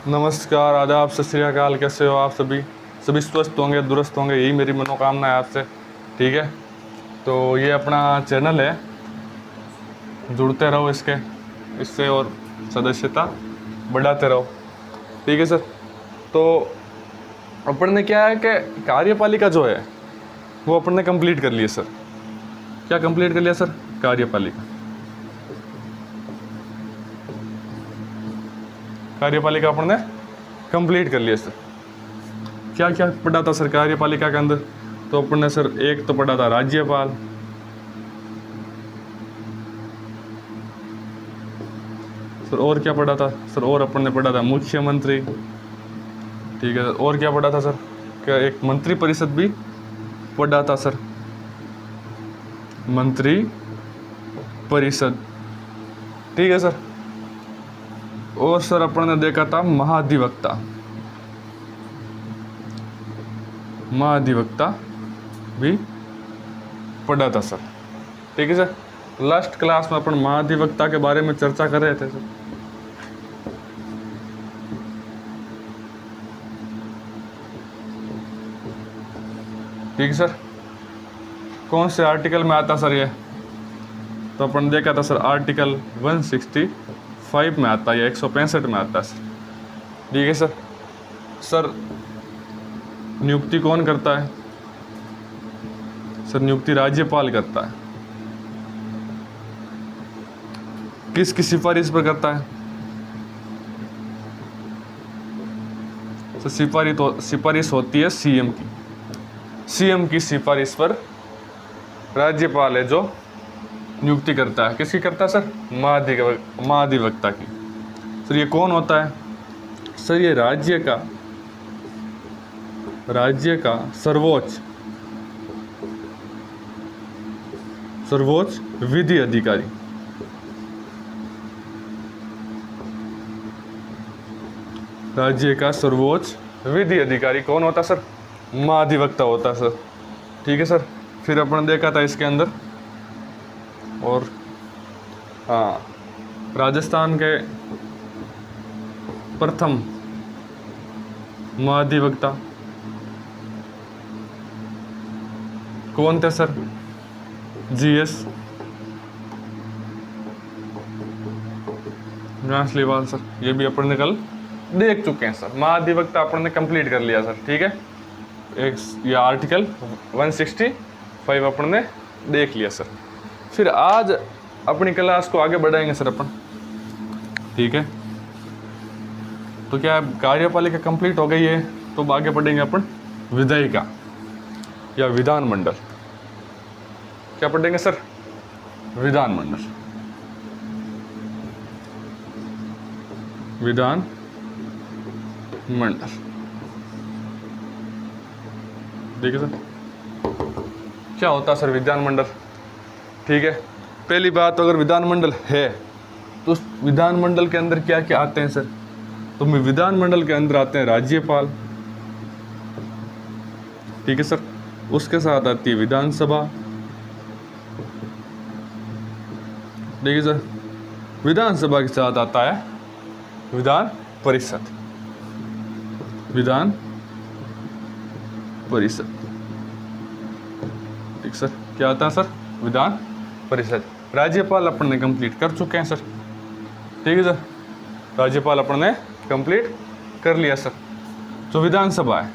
नमस्कार, आदाब, सत श्री अकाल। कैसे हो आप सभी? सभी स्वस्थ होंगे, दुरुस्त होंगे, यही मेरी मनोकामना है आपसे। ठीक है, तो ये अपना चैनल है, जुड़ते रहो इससे और सदस्यता बढ़ाते रहो। ठीक है सर। तो अपन ने क्या है कि कार्यपालिका जो है वो अपन ने कंप्लीट कर लिया सर। क्या कंप्लीट कर लिया सर? कार्यपालिका अपन ने कंप्लीट कर लिया सर। क्या क्या पढ़ा था सर कार्यपालिका के अंदर? तो अपन ने सर एक तो पढ़ा था राज्यपाल, सर और क्या पढ़ा था सर? और अपन ने पढ़ा था मुख्यमंत्री। ठीक है सर। और क्या पढ़ा था सर? क्या एक मंत्री परिषद भी पढ़ा था सर? मंत्री परिषद। ठीक है सर। और सर अपन ने देखा था महाधिवक्ता। महाधिवक्ता भी पढ़ा था सर। ठीक है सर। लास्ट क्लास में अपन महाधिवक्ता के बारे में चर्चा कर रहे थे सर। ठीक है सर। कौन से आर्टिकल में आता सर ये? तो अपन देखा था सर आर्टिकल 165 में आता है या 165 में आता है सर। ठीक है सर। सर नियुक्ति कौन करता है? सर नियुक्ति राज्यपाल करता है। किसकी सिफारिश पर करता है? सर सिफारिश होती है सीएम की। सीएम की सिफारिश पर राज्यपाल है जो नियुक्ति करता है। किसकी करता है सर? महाधिवक्ता की। सर ये कौन होता है? सर ये राज्य का सर्वोच्च विधि अधिकारी। राज्य का सर्वोच्च विधि अधिकारी कौन होता सर? महाधिवक्ता होता सर। ठीक है सर। फिर अपन देखा था इसके अंदर, और हाँ, राजस्थान के प्रथम महाधिवक्ता कौन थे सर? GS जांसलीवाल sir. ये भी अपन ने कल देख चुके हैं सर। महाधिवक्ता अपन ने कंप्लीट कर लिया सर। ठीक है, ये आर्टिकल 165 अपन ने देख लिया सर। फिर आज अपनी क्लास को आगे बढ़ाएंगे सर अपन। ठीक है, तो क्या कार्यपालिका कंप्लीट हो गई है, तो आगे बढ़ेंगे अपन विधायिका या विधानमंडल। क्या पढ़ेंगे सर? विधानमंडल। विधानमंडल। देखिए सर क्या होता है सर विधानमंडल। ठीक है, पहली बात, अगर विधानमंडल है तो उस विधानमंडल के अंदर क्या क्या आते हैं सर? तो विधानमंडल के अंदर आते हैं राज्यपाल। ठीक है सर। उसके साथ आती है विधानसभा। देखिए सर, विधानसभा के साथ आता है विधान परिषद। विधान परिषद। ठीक सर। क्या आता है सर? विधान परिषद। राज्यपाल अपन ने कंप्लीट कर चुके हैं सर। ठीक है सर, राज्यपाल अपन ने कंप्लीट कर लिया सर। जो विधानसभा है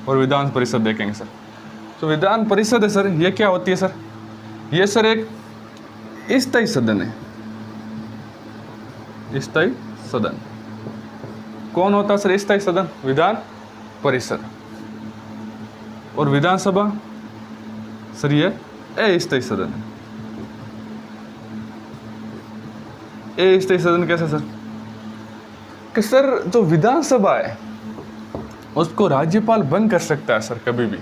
और विधान परिषद देखेंगे सर। तो विधान परिषद है सर, ये क्या होती है सर? ये सर एक स्थायी सदन है। स्थायी सदन कौन होता है सर? स्थायी सदन विधान परिषद। और विधानसभा सर ये अस्थायी सदन है। अस्थायी सदन कैसे सर? कि सर जो विधानसभा है उसको राज्यपाल भंग कर सकता है सर कभी भी।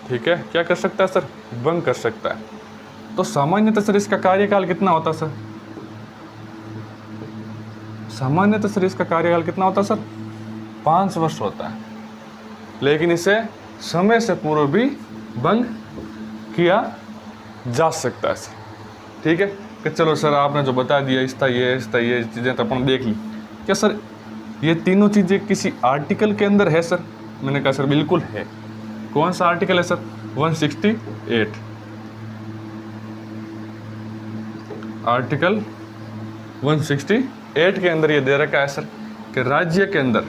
ठीक है, क्या कर सकता है सर? भंग कर सकता है। तो सामान्यतः सर इसका कार्यकाल कितना होता है सर? सामान्यतः सर इसका कार्यकाल कितना होता है सर? 5 वर्ष होता है। लेकिन इसे समय से पूर्व भी भंग किया जा सकता है सर। ठीक है, कि चलो सर आपने जो बता दिया इसका ये चीज़ें तो अपन देख ली। क्या सर ये तीनों चीज़ें किसी आर्टिकल के अंदर है सर? मैंने कहा सर बिल्कुल है। कौन सा आर्टिकल है सर? 168। आर्टिकल 168 के अंदर ये दे रखा है सर कि राज्य के अंदर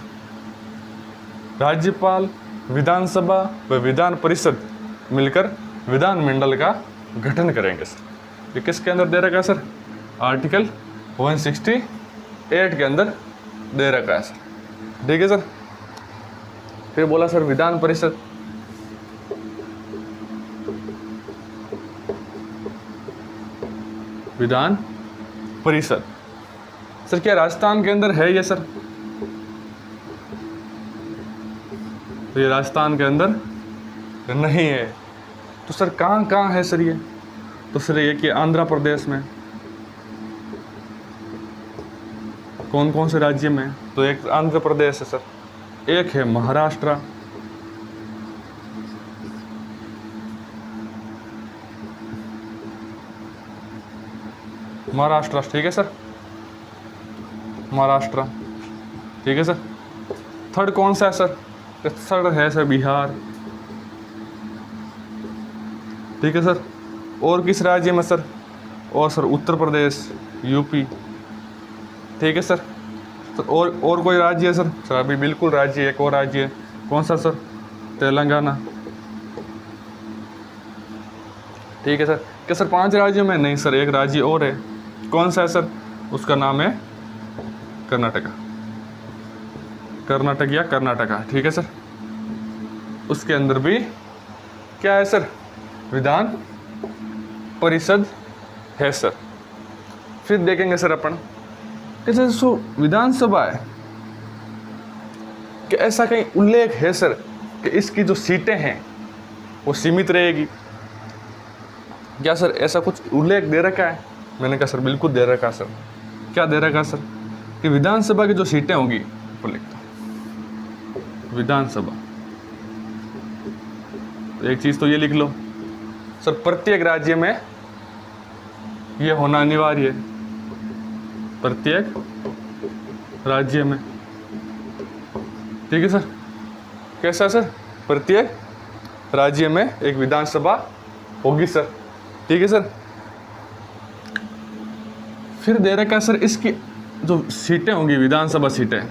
राज्यपाल, विधानसभा व विधान परिषद मिलकर विधानमंडल का गठन करेंगे सर। ये किसके अंदर दे रखा है सर? आर्टिकल 168 के अंदर दे रखा है सर। ठीक है सर। फिर बोला सर विधान परिषद। विधान परिषद सर क्या राजस्थान के अंदर है ये सर? तो ये राजस्थान के अंदर नहीं है। तो सर कहाँ कहाँ है सर ये? तो सर ये कि आंध्र प्रदेश में। कौन कौन से राज्य में? तो एक आंध्र प्रदेश है सर, एक है महाराष्ट्र, महाराष्ट्र, ठीक है सर, महाराष्ट्र, ठीक है सर। थर्ड कौन सा है सर? थर्ड है सर बिहार, ठीक है सर। और किस राज्य में सर? और सर उत्तर प्रदेश, यूपी, ठीक है सर। तो और कोई राज्य है सर? सर अभी बिल्कुल राज्य, एक और राज्य है। कौन सा सर? तेलंगाना, ठीक है सर। क्या सर 5 राज्यों में? नहीं सर, एक राज्य और है। कौन सा है सर? उसका नाम है कर्नाटका, कर्नाटक या कर्नाटका, ठीक है सर। उसके अंदर भी क्या है सर? विधान परिषद है सर। फिर देखेंगे सर अपन कि सर सो विधानसभा है कि ऐसा कहीं उल्लेख है सर कि इसकी जो सीटें हैं वो सीमित रहेगी क्या सर? ऐसा कुछ उल्लेख दे रखा है? मैंने कहा सर बिल्कुल दे रखा है सर। क्या दे रखा है सर? कि विधानसभा की जो सीटें होंगी, वो लिखता हूं विधानसभा, एक चीज तो ये लिख लो सर, प्रत्येक राज्य में ये होना अनिवार्य है। प्रत्येक राज्य में, ठीक है सर। कैसा सर? प्रत्येक राज्य में एक विधानसभा होगी सर, ठीक है सर। फिर दे रखा है सर इसकी जो सीटें होंगी, विधानसभा सीटें,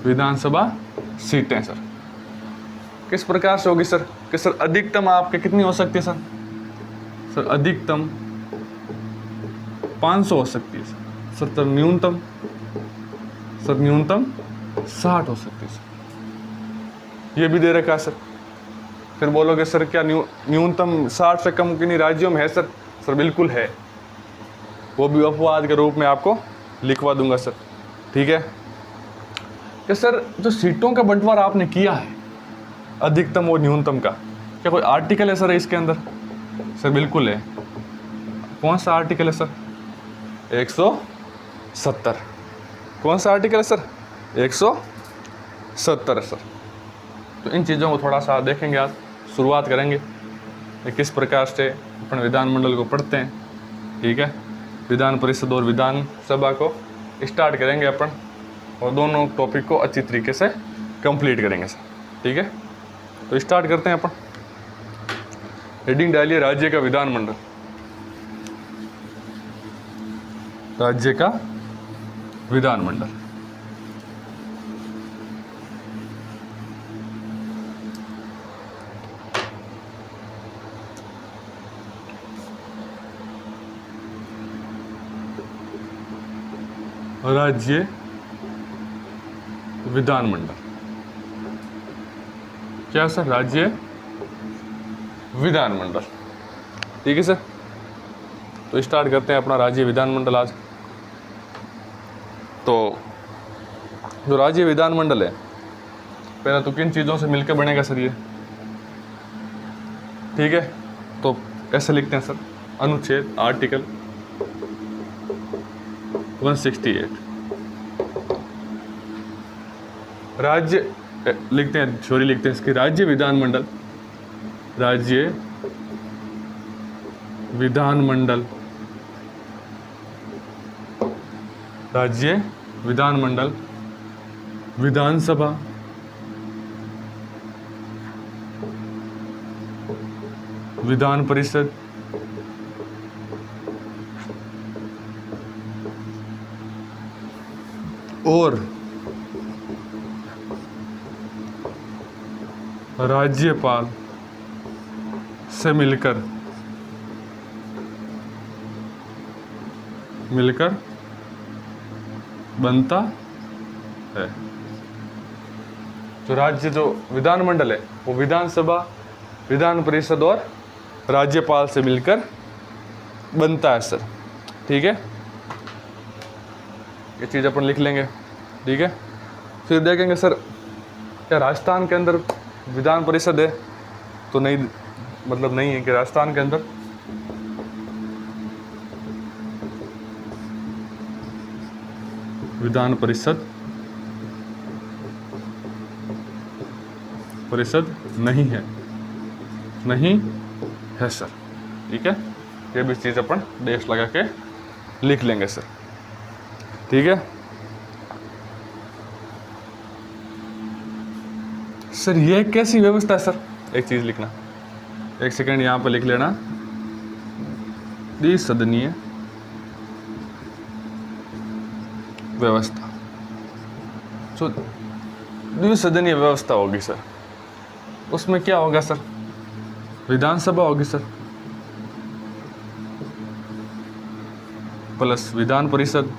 विधानसभा सीटें सर किस प्रकार से होगी सर? कि सर अधिकतम आपके कितनी हो सकती है सर? सर अधिकतम 500 हो सकती है सर। सर न्यूनतम, सर न्यूनतम 60 हो सकती है सर। ये भी दे रखा है सर। फिर बोलोगे सर क्या न्यूनतम 60 से कम किन्हीं राज्यों में है सर? सर बिल्कुल है, वो भी अपवाद के रूप में आपको लिखवा दूंगा सर, ठीक है। कि सर जो सीटों का बंटवारा आपने किया है अधिकतम और न्यूनतम का, क्या कोई आर्टिकल है सर इसके अंदर? सर बिल्कुल है। कौन सा आर्टिकल है सर? 170। कौन सा आर्टिकल है सर? 170 है सर। तो इन चीज़ों को थोड़ा सा देखेंगे, आज शुरुआत करेंगे किस प्रकार से अपन विधानमंडल को पढ़ते हैं, ठीक है। विधान परिषद और विधानसभा को स्टार्ट करेंगे अपन, और दोनों टॉपिक को अच्छी तरीके से कंप्लीट करेंगे सर, ठीक है। तो स्टार्ट करते हैं अपन। हेडिंग डालिए राज्य का विधानमंडल, राज्य का विधानमंडल। राज्य विधानमंडल क्या सर? राज्य विधानमंडल, ठीक है सर। तो स्टार्ट करते हैं अपना राज्य विधानमंडल आज। तो जो राज्य विधानमंडल है, पहले तो किन चीज़ों से मिलकर बनेगा सर ये, ठीक है। तो ऐसे लिखते हैं सर, अनुच्छेद आर्टिकल 168, राज्य लिखते हैं, सॉरी लिखते हैं इसके राज्य विधानमंडल, राज्य विधानमंडल राज्य विधानमंडल, विधानसभा, विधान परिषद, और राज्यपाल से मिलकर बनता है। जो विधानमंडल है वो विधानसभा, विधान परिषद और राज्यपाल से मिलकर बनता है सर। ठीक है, ये चीज़ अपन लिख लेंगे। ठीक है, फिर देखेंगे सर क्या राजस्थान के अंदर विधान परिषद है, तो नहीं, मतलब नहीं है कि राजस्थान के अंदर विधान परिषद नहीं है सर। ठीक है, ये भी चीज़ अपन डेश लगा के लिख लेंगे सर। ठीक है सर, ये कैसी व्यवस्था है सर? एक चीज़ लिखना, एक सेकंड यहाँ पे लिख लेना, द्विसदनीय व्यवस्था। तो द्विसदनीय व्यवस्था होगी सर, उसमें क्या होगा सर? विधानसभा होगी सर प्लस विधान परिषद,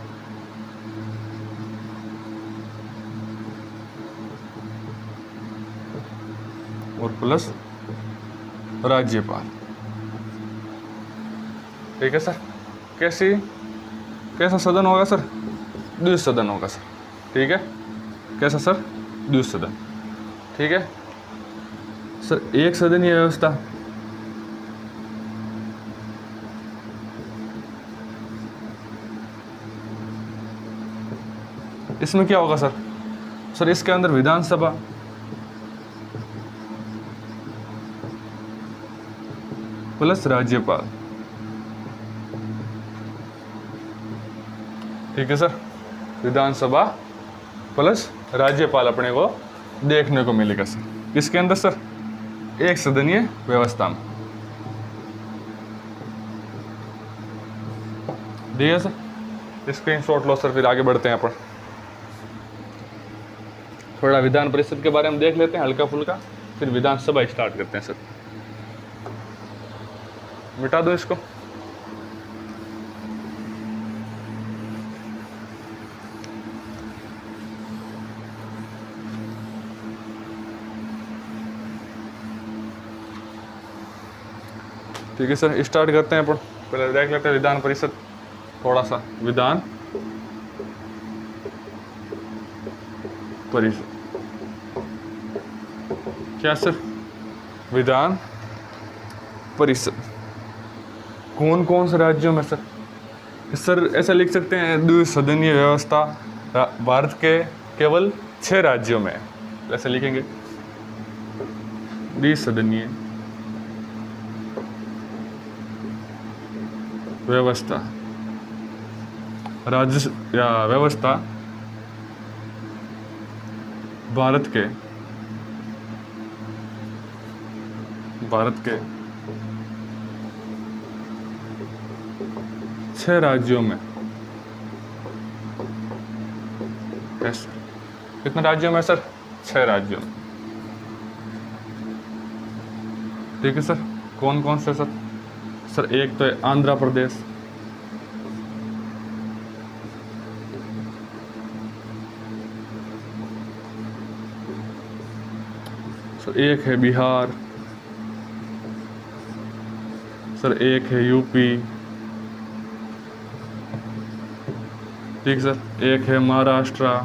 और प्लस राज्यपाल। ठीक है सर, कैसा सदन होगा सर? द्विसदन होगा सर। ठीक है, कैसा सर? द्विसदन। ठीक है सर, एक सदनीय व्यवस्था, इसमें क्या होगा सर? सर इसके अंदर विधानसभा प्लस राज्यपाल। ठीक है सर, विधानसभा प्लस राज्यपाल अपने को देखने को मिलेगा सर। इसके अंदर सर एक सदनीय व्यवस्था में। ठीक है सर, स्क्रीनशॉट लो सर, फिर आगे बढ़ते हैं अपन। थोड़ा विधान परिषद के बारे में देख लेते हैं हल्का फुल्का, फिर विधानसभा स्टार्ट करते हैं सर। मिटा दो इसको। ठीक है सर, स्टार्ट करते हैं अपन। पहले देख लेते हैं विधान परिषद, थोड़ा सा विधान परिषद क्या सर? विधान परिषद कौन कौन से राज्यों में सर? सर ऐसा लिख सकते हैं, द्विसदनीय व्यवस्था भारत के केवल 6 राज्यों में है, ऐसे लिखेंगे। द्विसदनीय व्यवस्था व्यवस्था भारत के 6 राज्यों में है सर। कितने राज्यों में सर? 6 राज्यों में। ठीक है सर, कौन कौन से सर? सर एक तो है आंध्र प्रदेश, सर एक है बिहार, सर एक है यूपी, ठीक सर, एक है महाराष्ट्र।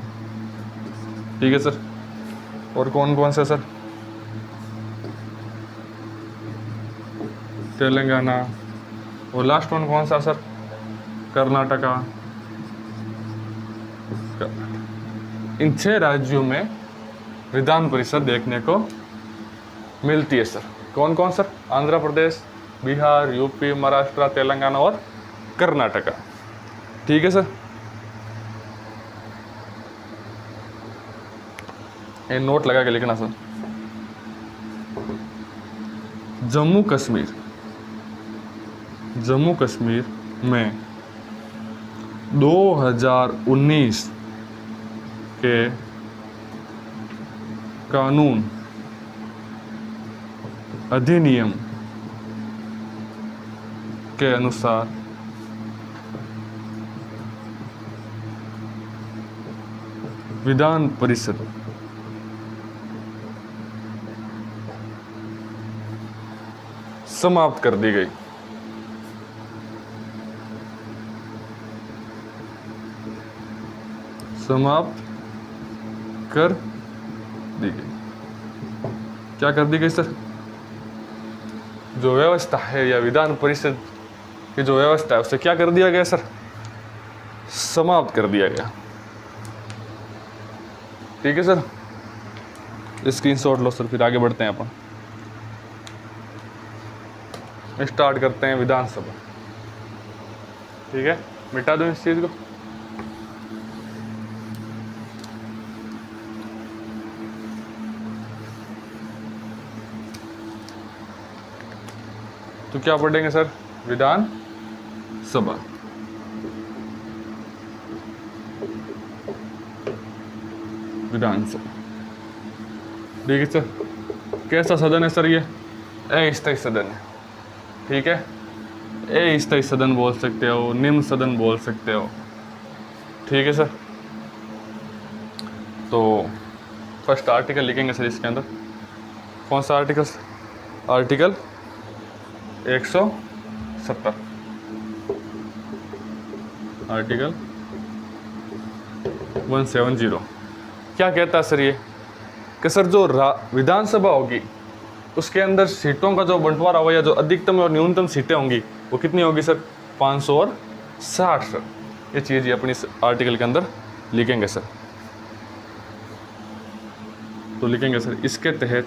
ठीक है सर, और कौन कौन से सर? तेलंगाना, और लास्ट वन कौन सा सर? कर्नाटका। इन 6 राज्यों में विधान परिषद देखने को मिलती है सर। कौन कौन सर? आंध्र प्रदेश, बिहार, यूपी, महाराष्ट्र, तेलंगाना और कर्नाटका। ठीक है सर, ये नोट लगा के लिखना सर। जम्मू कश्मीर में 2019 के कानून अधिनियम के अनुसार विधान परिषद समाप्त कर दी गई। समाप्त कर दी गई। क्या कर दी गई सर? जो व्यवस्था है या विधान परिषद की जो व्यवस्था है उसे क्या कर दिया गया सर? समाप्त कर दिया गया। ठीक है सर, स्क्रीनशॉट लो सर, फिर आगे बढ़ते हैं अपन। स्टार्ट करते हैं विधानसभा। ठीक है, मिटा दो इस चीज को। तो क्या पढ़ेंगे सर? विधानसभा। विधानसभा, ठीक है सर। कैसा सदन है सर? ये अस्थायी सदन है। ठीक है, अस्थायी सदन बोल सकते हो, निम्न सदन बोल सकते हो। ठीक है सर। तो फर्स्ट आर्टिकल लिखेंगे सर इसके अंदर। कौन सा आर्टिकल? आर्टिकल 170। आर्टिकल 170 क्या कहता है सर? ये कि सर जो विधानसभा होगी उसके अंदर सीटों का जो बंटवारा होगा या जो अधिकतम और न्यूनतम सीटें होंगी वो कितनी होगी सर? 560 सर। ये चीज़ ये अपनी इस आर्टिकल के अंदर लिखेंगे सर। तो लिखेंगे सर, इसके तहत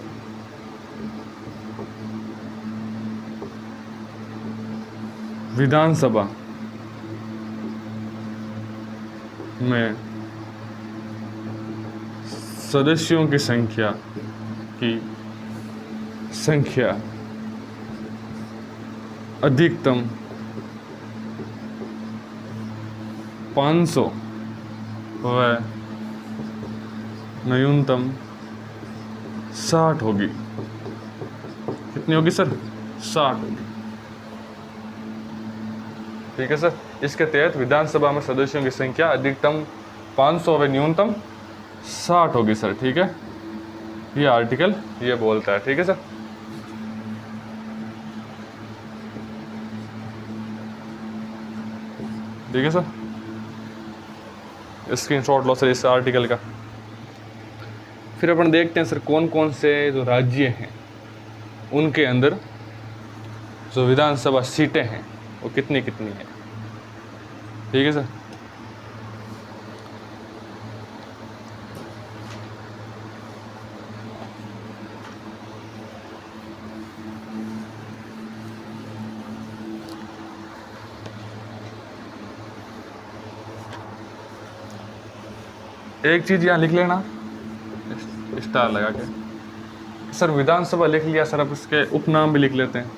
विधानसभा में सदस्यों की संख्या अधिकतम 500 व न्यूनतम 60 होगी। कितनी होगी सर? 60 होगी। ठीक है सर। इसके तहत विधानसभा में सदस्यों की संख्या अधिकतम 500 व न्यूनतम 60 होगी सर। ठीक है, ये आर्टिकल ये बोलता है। ठीक है सर। ठीक है सर, स्क्रीनशॉट लो सर इस आर्टिकल का। फिर अपन देखते हैं सर कौन कौन से जो राज्य हैं उनके अंदर जो विधानसभा सीटें हैं वो कितनी कितनी है। ठीक है सर। एक चीज़ यहाँ लिख लेना स्टार लगा के। सर विधानसभा लिख लिया सर, अब इसके उपनाम भी लिख लेते हैं।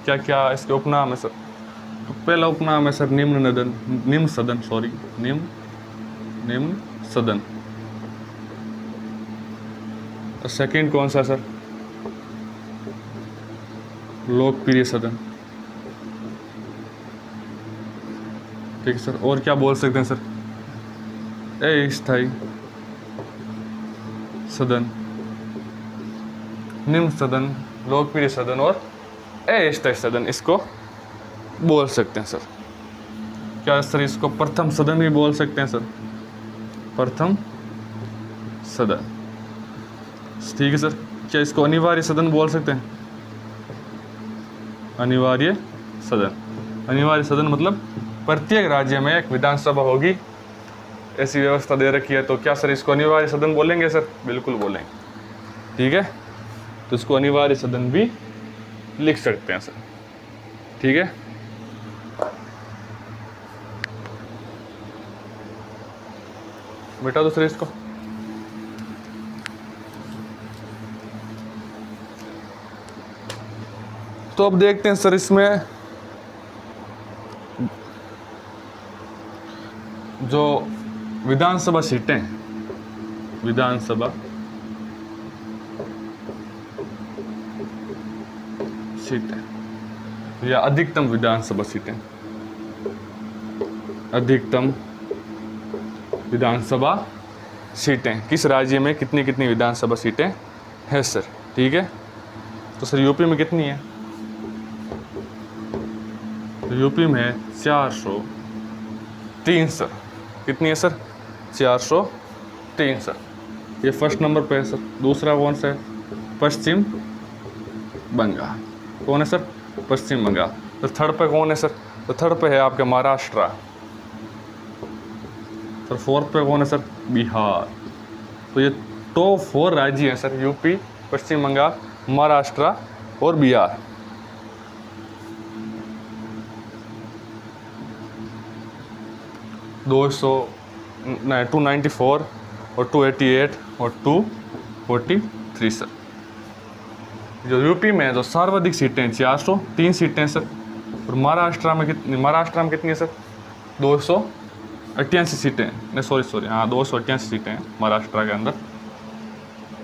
क्या क्या इसके उपनाम है सर? तो पहला उपनाम है सर निम्न सदन। और सेकंड कौन सा सर? लोकप्रिय सदन। ठीक है सर। और क्या बोल सकते हैं सर? अस्थायी सदन, निम्न सदन, लोकप्रिय सदन और अस्थायी सदन इसको बोल सकते हैं सर। क्या सर इसको प्रथम सदन भी बोल सकते हैं सर? प्रथम सदन। ठीक है सर। क्या इसको अनिवार्य सदन बोल सकते हैं? अनिवार्य सदन। अनिवार्य सदन मतलब प्रत्येक राज्य में एक विधानसभा होगी, ऐसी व्यवस्था दे रखी है। तो क्या सर इसको अनिवार्य सदन बोलेंगे सर? बिल्कुल बोलेंगे। ठीक है, तो इसको अनिवार्य सदन भी लिख सकते हैं सर। ठीक है, बेटा दूसरे इसको तो अब देखते हैं सर इसमें जो विधानसभा सीटें, विधानसभा सीटें या अधिकतम विधानसभा सीटें, अधिकतम विधानसभा सीटें किस राज्य में कितनी कितनी विधानसभा सीटें हैं सर। ठीक है, तो सर यूपी में कितनी है? तो यूपी में 403 सर। कितनी है सर? 403 सर। ये फर्स्ट नंबर पे है सर। दूसरा कौन सा है? पश्चिम बंगाल। कौन है सर? पश्चिम बंगाल। तो थर्ड पे कौन है सर? तो थर्ड पे है आपके महाराष्ट्र। सर फोर्थ पे कौन है सर? बिहार। तो ये टॉप 4 राज्य हैं सर, यूपी, पश्चिम बंगाल, महाराष्ट्र और बिहार। दो 294 और 288 और 243 सर। जो यूपी में जो सर्वाधिक सीटें हैं 403 सीटें हैं सर। और महाराष्ट्र में कितनी है सर? 288 सीटें हैं। नहीं सॉरी हाँ 288 सीटें हैं महाराष्ट्र के अंदर,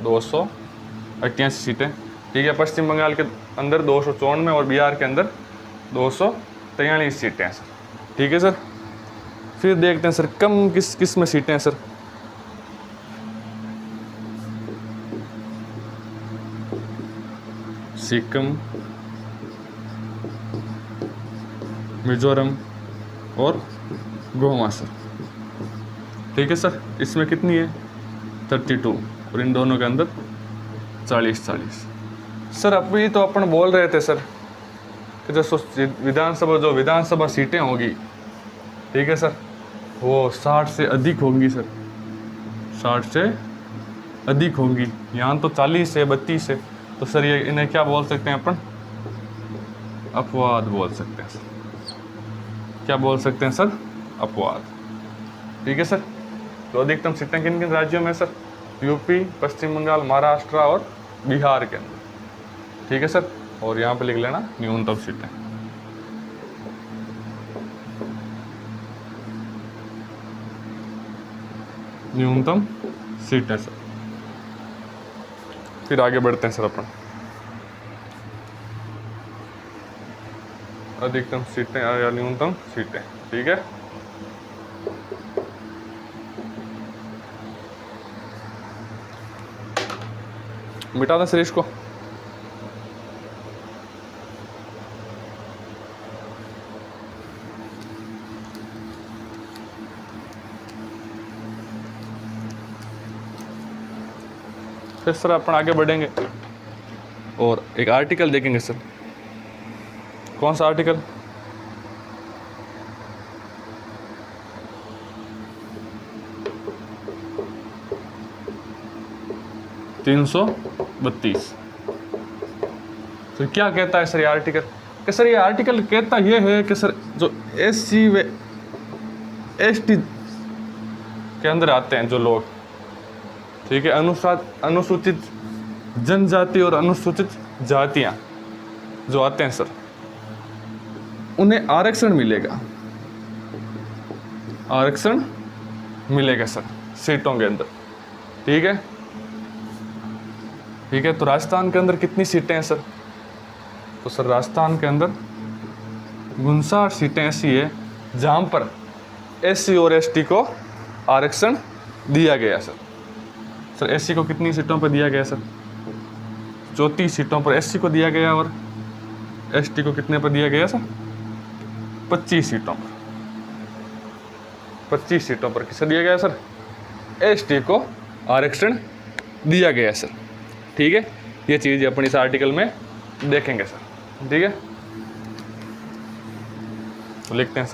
288 सीटें। ठीक है, पश्चिम बंगाल के अंदर 294 और बिहार के अंदर 243 सीटें हैं सर। ठीक है सर, फिर देखते हैं सर कम किस में सीटें हैं सर। सिक्किम, मिजोरम और गोवा सर। ठीक है सर, इसमें कितनी है? 32 और इन दोनों के अंदर 40-40 सर। अभी तो अपन बोल रहे थे सर कि जो विधानसभा सीटें होगी, ठीक है सर, वो 60 से अधिक होंगी सर, 60 से अधिक होंगी। यहाँ तो 40 से 32 है, तो सर ये इन्हें क्या बोल सकते हैं अपन? अपवाद बोल सकते हैं सर। क्या बोल सकते हैं सर? अपवाद। ठीक है सर, तो अधिकतम सीटें किन किन राज्यों में सर? यूपी, पश्चिम बंगाल, महाराष्ट्र और बिहार के अंदर। ठीक है सर, और यहाँ पे लिख लेना न्यूनतम सीटें। न्यूनतम सीटें सर। फिर आगे बढ़ते हैं सर अपन। अधिकतम सीटें या न्यूनतम सीटें। ठीक है, मिटा दें सर इसको। फिर सर अपन आगे बढ़ेंगे और एक आर्टिकल देखेंगे सर। कौन सा आर्टिकल? (332) तो क्या कहता है सर ये आर्टिकल? कि सर ये आर्टिकल कहता ये है कि सर जो SC व ST के अंदर आते हैं जो लोग, ठीक है, अनुसूचित जनजाति और अनुसूचित जातियां जो आते हैं सर, उन्हें आरक्षण मिलेगा, आरक्षण मिलेगा सर सीटों के अंदर। ठीक है, ठीक है। तो राजस्थान के अंदर कितनी सीटें हैं सर? तो सर राजस्थान के अंदर 59 सीटें ऐसी है जहां पर SC और ST को आरक्षण दिया गया सर। सर SC को कितनी सीटों पर दिया गया सर? 34 सीटों पर SC को दिया गया और ST को कितने पर दिया गया सर? 25 सीटों पर। 25 सीटों पर किसे दिया गया सर? ST को आरक्षण दिया गया सर। ठीक है, ये चीज़ अपन इस आर्टिकल में देखेंगे सर। ठीक है, तो लिखते हैं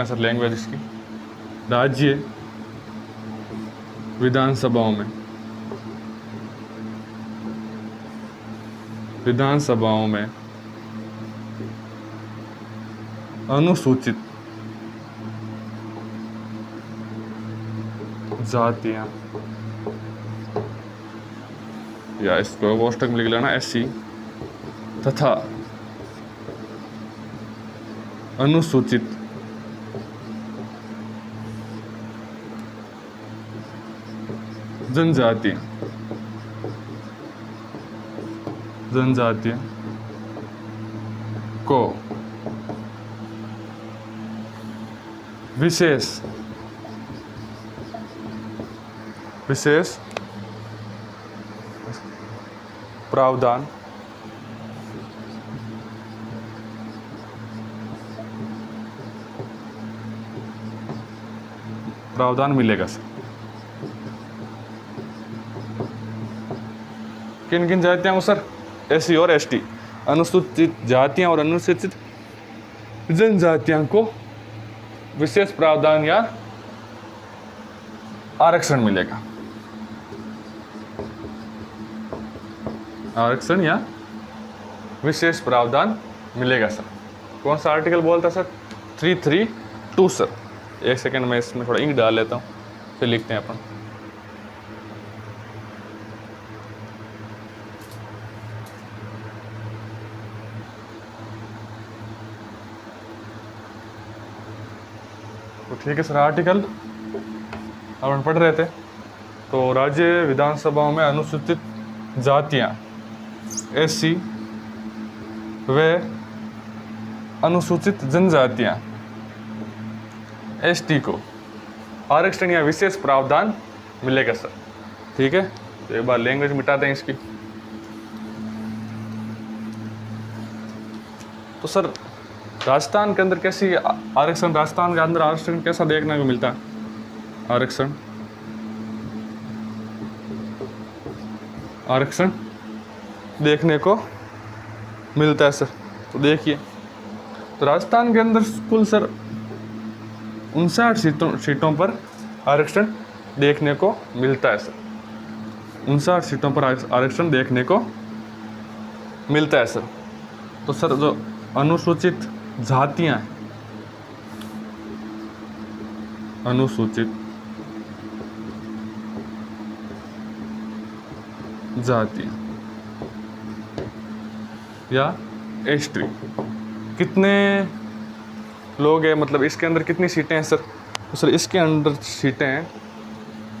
सर लैंग्वेज इसकी। राज्य विधानसभाओं में अनुसूचित जातियां, या इसको कोष्टक में लिख लेना SC, तथा अनुसूचित जनजातियां को विशेष प्रावधान मिलेगा सर। किन किन जातियां को सर? SC और ST, अनुसूचित जातियां और अनुसूचित जनजातियां को विशेष प्रावधान या आरक्षण मिलेगा। आरक्षण या विशेष प्रावधान मिलेगा सर। कौन सा आर्टिकल बोलता सर? 332 सर। एक सेकंड में इसमें थोड़ा इंक डाल लेता हूँ, फिर लिखते हैं अपन। तो ठीक है सर, आर्टिकल अपन पढ़ रहे थे। तो राज्य विधानसभाओं में अनुसूचित जातियां SC व अनुसूचित जनजातियां ST को आरक्षण या विशेष प्रावधान मिलेगा सर। ठीक है, तो एक बार लैंग्वेज मिटा दें इसकी। तो सर राजस्थान के अंदर कैसी आरक्षण, राजस्थान के अंदर आरक्षण कैसा देखने को मिलता है? आरक्षण देखने को मिलता है सर। तो देखिए, तो राजस्थान के अंदर कुल सर 59 सीटों पर आरक्षण देखने को मिलता है सर। 59 सीटों पर आरक्षण देखने को मिलता है सर। तो सर जो अनुसूचित जातियां हैं, अनुसूचित जातियां या ST कितने लोग हैं, मतलब इसके अंदर कितनी सीटें हैं सर? तो सर इसके अंदर सीटें हैं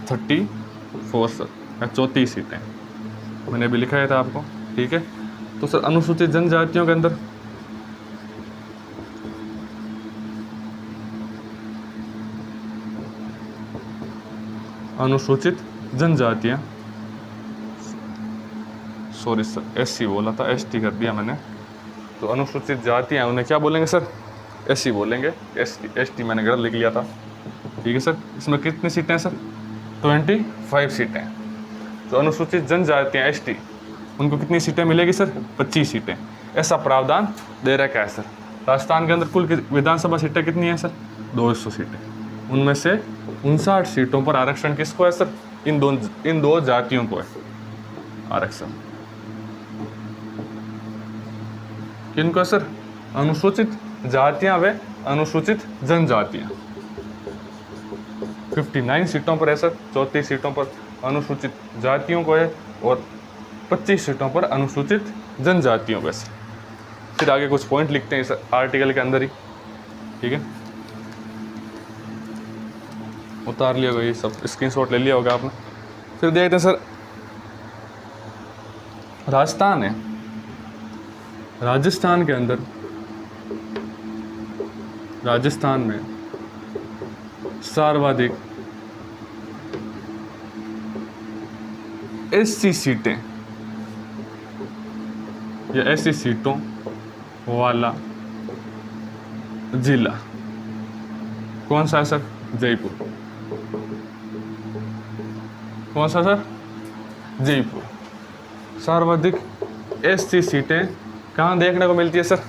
34 सर, या 34 सीटें मैंने भी लिखा था आपको। ठीक है, तो सर अनुसूचित जनजातियों के अंदर अनुसूचित जनजातियां, सॉरी सर SC बोला था, ST कर दिया मैंने। तो अनुसूचित जातियां उन्हें क्या बोलेंगे सर? SC बोलेंगे। ST मैंने गलत लिख लिया था। ठीक है सर, इसमें कितनी सीटें हैं सर? 25 सीटें। तो अनुसूचित जनजातियां ST उनको कितनी सीटें मिलेगी सर? 25 सीटें। ऐसा प्रावधान दे रखा है सर। राजस्थान के अंदर कुल विधानसभा सीटें कितनी हैं सर? 200 सीटें। उनमें से 59 सीटों पर आरक्षण किसको है सर? इन दो जातियों को है आरक्षण। किनको है सर? अनुसूचित जातियां व अनुसूचित जनजातियां। 59 सीटों पर है सर, 34 सीटों पर अनुसूचित जातियों को है और 25 सीटों पर अनुसूचित जनजातियों को है सर। फिर आगे कुछ पॉइंट लिखते हैं इस आर्टिकल के अंदर ही। ठीक है, उतार लिया होगा ये सब, स्क्रीनशॉट ले लिया होगा आपने। फिर देखते हैं सर, राजस्थान है, राजस्थान के अंदर, राजस्थान में सर्वाधिक SC सीटें या SC सीटों वाला जिला कौन सा है सर? जयपुर। कौन सा सर? जयपुर। सर्वाधिक SC सीटें कहाँ देखने को मिलती है सर?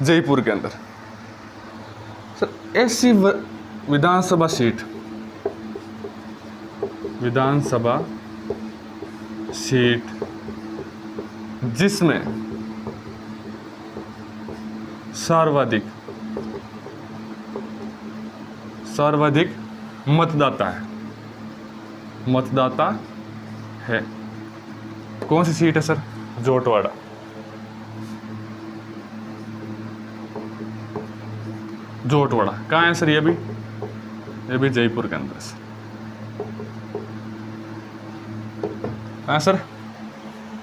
जयपुर के अंदर। सर SC विधानसभा सीट, विधानसभा सीट जिसमें सर्वाधिक मतदाता है, मतदाता है। कौन सी सीट है सर? जोटवाड़ा। जोटवाड़ा कहाँ है सर? ये भी जयपुर के अंदर है। हाँ सर,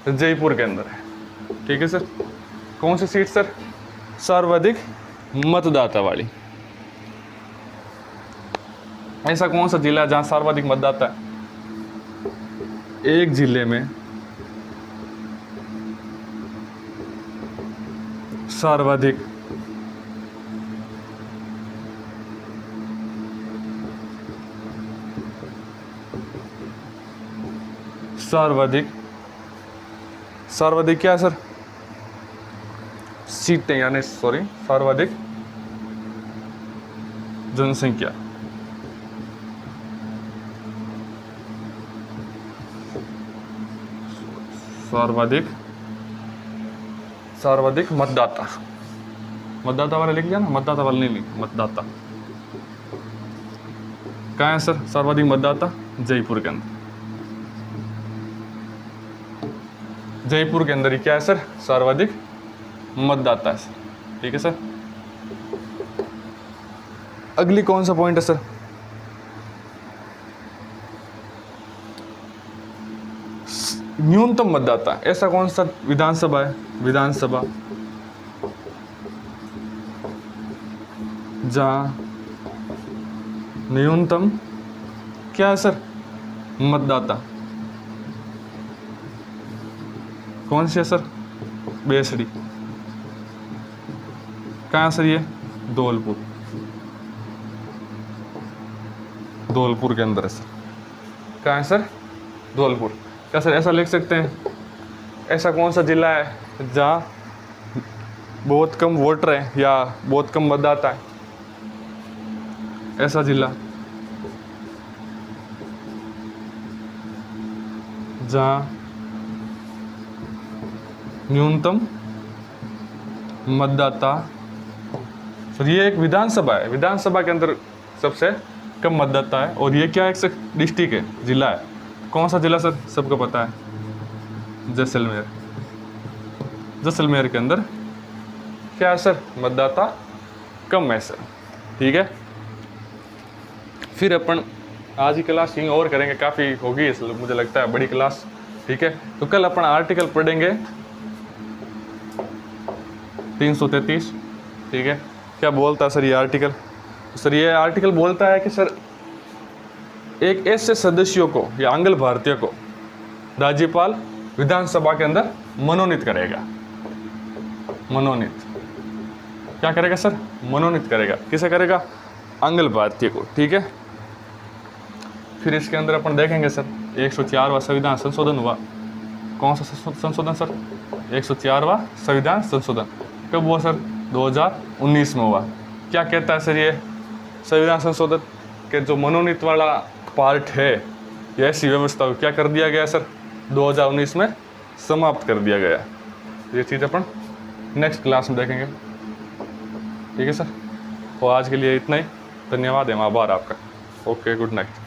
जयपुर के अंदर है। ठीक है सर। कौन सी सीट सर? सर्वाधिक मतदाता वाली। ऐसा कौन सा जिला है जहां सर्वाधिक मतदाता है? एक जिले में सर्वाधिक सर्वाधिक क्या है सर? सीटें, यानी सॉरी, सर्वाधिक जनसंख्या। सर्वाधिक मतदाता। मतदाता वाले लिख लिया ना, मतदाता वाले नहीं लिख, मतदाता कहाँ है सर? सर्वाधिक मतदाता जयपुर के अंदर। जयपुर के अंदर ही क्या है सर? सर्वाधिक मतदाता है सर। ठीक है सर। अगली कौन सा पॉइंट है सर? न्यूनतम मतदाता। ऐसा कौन सा विधानसभा है? विधानसभा जहां न्यूनतम क्या है सर? मतदाता। कौन सी है सर? बेसड़ी। कहाँ सर? ये धौलपुर के अंदर है सर। कहाँ है सर? धौलपुर। क्या सर ऐसा लिख सकते हैं? ऐसा कौन सा जिला है जहाँ बहुत कम वोटर है या बहुत कम मतदाता है? ऐसा जिला जहाँ न्यूनतम मतदाता। सर ये एक विधानसभा है, विधानसभा के अंदर सबसे कम मतदाता है। और ये क्या एक डिस्ट्रिक्ट है, जिला है। कौन सा जिला सर? सबको पता है, जैसलमेर। जैसलमेर के अंदर क्या है सर? मतदाता कम है सर। ठीक है। फिर अपन आज की क्लास यहीं और करेंगे, काफ़ी होगी इसलिए मुझे लगता है बड़ी क्लास। ठीक है। तो कल अपन आर्टिकल पढ़ेंगे 333। ठीक है। क्या बोलता है सर ये आर्टिकल? सर ये आर्टिकल बोलता है कि सर एक ऐसे सदस्यों को या आंग्ल भारतीय को राज्यपाल विधानसभा के अंदर मनोनीत करेगा। मनोनीत क्या करेगा सर? मनोनीत करेगा। किसे करेगा? आंग्ल भारतीय को। ठीक है। फिर इसके अंदर अपन देखेंगे सर 104वां संविधान संशोधन हुआ। कौन सा संशोधन सर? 104वां संविधान संशोधन कब हुआ सर? 2019 में हुआ। क्या कहता है सर ये संविधान संशोधन के जो मनोनीत वाला पार्ट है, ये ऐसी व्यवस्था क्या कर दिया गया सर? 2019 में समाप्त कर दिया गया। ये चीज़ अपन नेक्स्ट क्लास में देखेंगे। ठीक है सर। तो आज के लिए इतना ही। धन्यवाद एवं आभार आपका। Okay, good night.